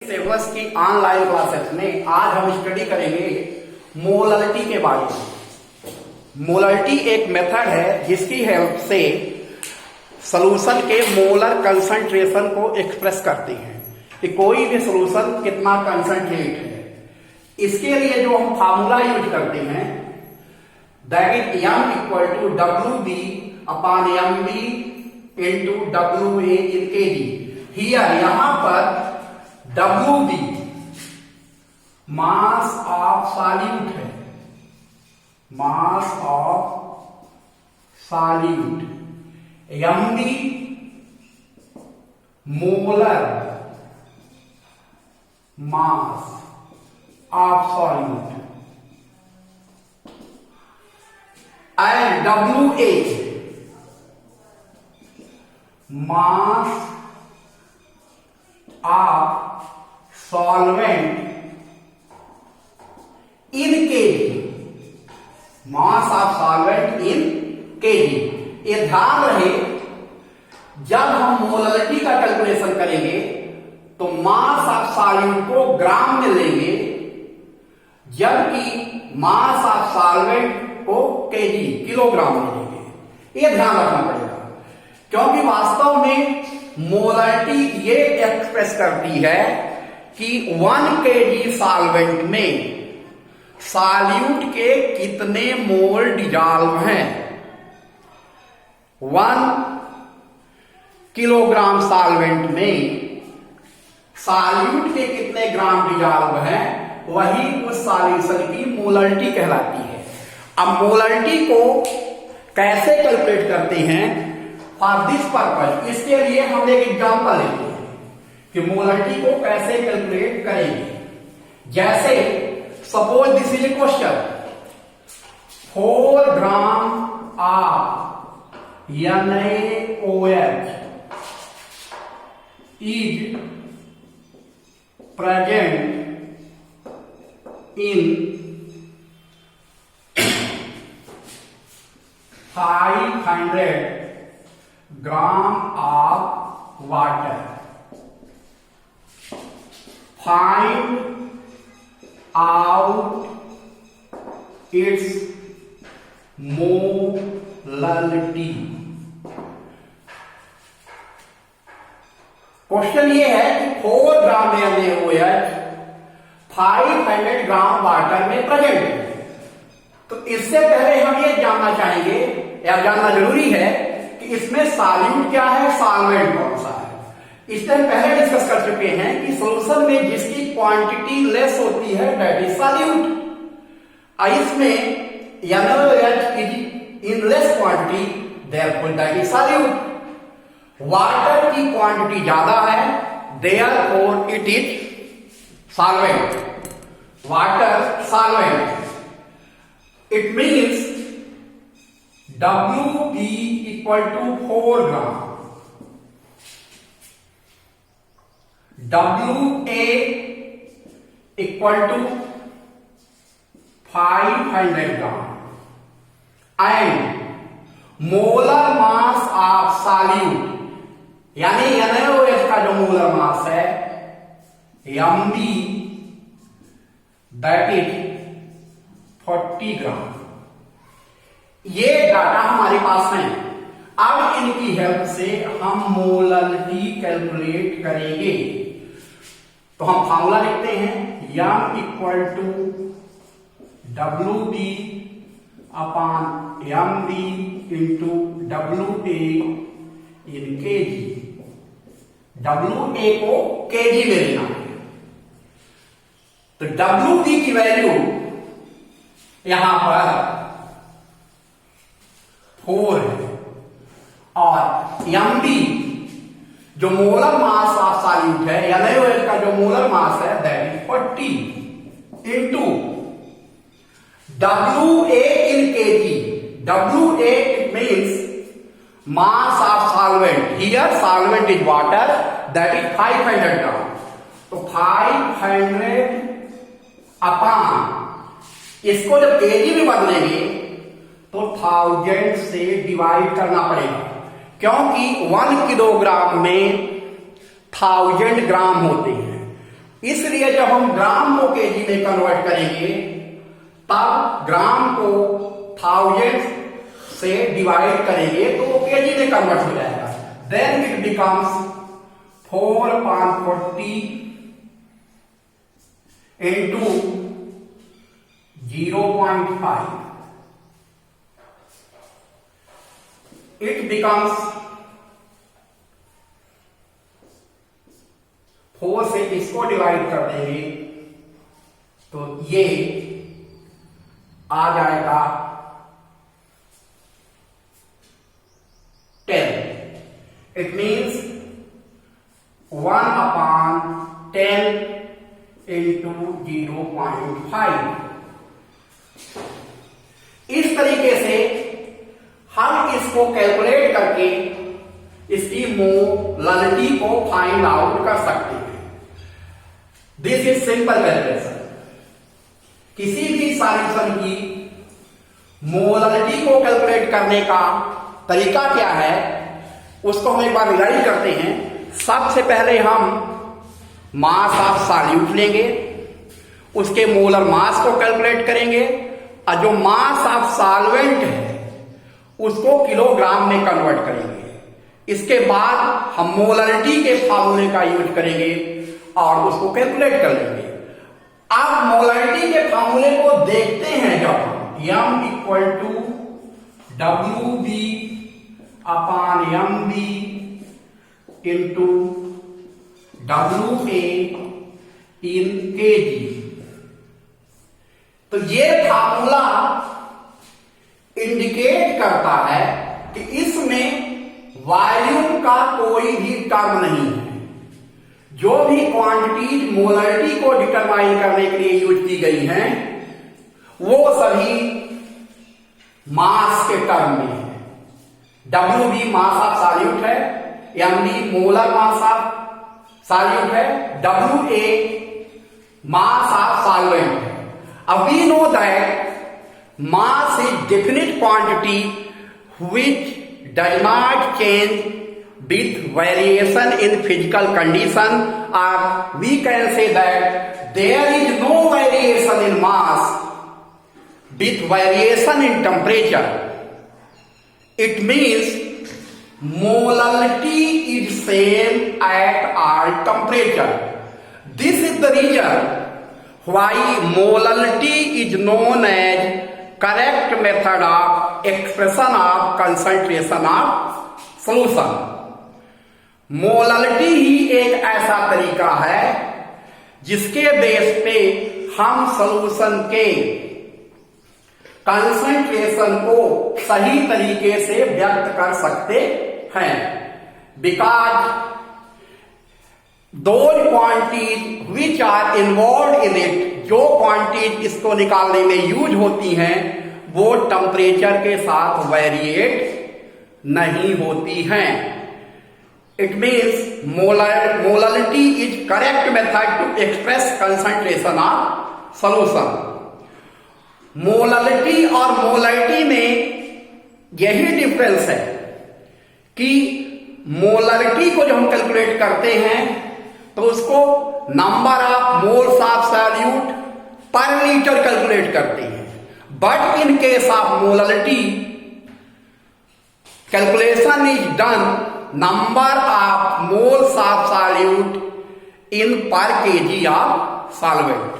सेवर्स की online classes में आज हम स्टडी करेंगे मोलरिटी के बारे में। मोलरिटी एक मेथड है जिसकी हेल्प से सॉल्यूशन के मोलर कंसंट्रेशन को एक्सप्रेस करते हैं कि कोई भी सॉल्यूशन कितना कंसंट्रेट है। इसके लिए जो हम फार्मूला यूज करते हैं that is m equal to WB upon MB into WA in kg। Here यहां पर WB मास ऑफ सॉल्यूट है, mass of solute. MB molar mass of solute and WA mass of solvent in kg, mass of solvent in kg। ये ध्यान रहे जब हम molarity का calculation करेंगे तो मास ऑफ सॉल्यूट को ग्राम में लेंगे जबकि मास ऑफ सॉल्वेंट को kg किलोग्राम में लेंगे। ये ध्यान रखना पड़ेगा क्योंकि वास्तव में मोलरिटी ये एक्सप्रेस करती है कि 1 kg सॉल्वेंट में सॉल्यूट के कितने मोल डिजॉल्व हैं। 1 किलोग्राम सॉल्वेंट में सॉल्यूट के कितने ग्राम डिजॉल्व हैं, वही उस सॉल्यूशन की मोलरिटी कहलाती है। अब मोलरिटी को कैसे कैलकुलेट करते हैं फॉर दिस पर्पज, इसके लिए हम एक एग्जांपल लेते हैं कि मोलरिटी को कैसे कैलकुलेट करेंगे। जैसे suppose this is a question 4 gram of NaOH is present in 500 gram of water. Find out its molality. Question ये है कि 4 ग्राम NaOH 500 ग्राम वाटर में प्रेजेंट है। तो इससे पहले हम ये जानना चाहेंगे या जानना जरूरी है कि इसमें सॉल्यूट क्या है, सॉल्वेंट कौन सा है। इस टाइम पहले डिस्कस कर चुके हैं कि सॉल्यूशन में जिसकी क्वांटिटी लेस होती है दैट इज सॉल्यूट। इसमें NaOH is in less quantity therefore that is solute. Water की क्वांटिटी ज्यादा है therefore it is solvent. Water solvent, it means WB equal to 4 gram, WA equal to 500 gram and molar mass of solute यानी NaOH का जो molar mass है MB that is 40 ग्राम। ये data हमारे पास है। अब इनकी हेल्प से हम मोलरिटी कैलकुलेट करेंगे। तो हम फार्मूला लिखते हैं M equal to WB upon MB into WA in kg। WA को kg में लेना है। तो WB की वैल्यू यहां पर 4 है और MB जो मोलर मास ऑफ सॉल्यूट है NaOH का जो मोलर मास है that is 40 into WA in kg। WA it means mass of solvent, here solvent is water that is 500 ग्राम। तो 500 अपॉन इसको जब kg में बदलेंगे तो 1000 से डिवाइड करना पड़ेगा क्योंकि 1 किलोग्राम में 1000 ग्राम होते हैं। इसलिए जब हम ग्राम को केजी में कन्वर्ट करेंगे तब ग्राम को 1000 से डिवाइड करेंगे तो वो केजी में कन्वर्ट हो जाएगा। Then it becomes 4/40 into 0.5. It becomes 4 से इसको डिवाइड कर देंगे तो ये आ जाएगा 10. It means 1/10 into 0.5. इस तरीके से हम इसको कैलकुलेट करके इसकी मोलालिटी को फाइंड आउट कर सकते हैं। This is simple calculation. किसी भी सॉल्यूशन की मोलालिटी को कैलकुलेट करने का तरीका क्या है उसको हम एक बार रिवाइज करते हैं। सबसे पहले हम मास ऑफ सॉल्यूट लेंगे, उसके मोलर मास को कैलकुलेट करेंगे और जो मास ऑफ सॉल्वेंट है उसको किलोग्राम में कन्वर्ट करेंगे। इसके बाद हम मोलारिटी के फार्मूले का यूज करेंगे और उसको कैलकुलेट कर लेंगे। अब मोलारिटी के फार्मूले को देखते हैं जब m equal to WB upon MB into WA in kg, तो ये फार्मूला इंडिकेट करता है कि इसमें वॉल्यूम का कोई भी टर्म नहीं है। जो भी क्वांटिटीज मोलारिटी को डिटरमाइन करने के लिए यूज की गई हैं वो सभी मास के टर्म में है। WB मास ऑफ सॉल्यूट है, MB molar mass of solute है, WA मास ऑफ सॉल्वेंट है। अब we know that mass is definite quantity which does not change with variation in physical condition, or we can say that there is no variation in mass with variation in temperature. It means molality is same at all temperature. This is the reason why molality is known as correct method of expression of concentration of solution. Molality ही एक ऐसा तरीका है जिसके base पे हम solution के concentration को सही तरीके से व्यक्त कर सकते हैं। Because those quantities which are involve in it, जो क्वांटिटीज इसको निकालने में यूज होती हैं वो टेम्परेचर के साथ वेरिएट नहीं होती हैं। It means molality is correct method to express concentration of solution. Molality और मोलारिटी में यही डिफरेंस है कि मोलारिटी को जब हम कैलकुलेट करते हैं तो उसको number of moles of solute पर लीटर कैलकुलेट करते हैं। But in case of molality calculation is done number of moles of solute in पर केजी ऑफ सॉल्वेंट।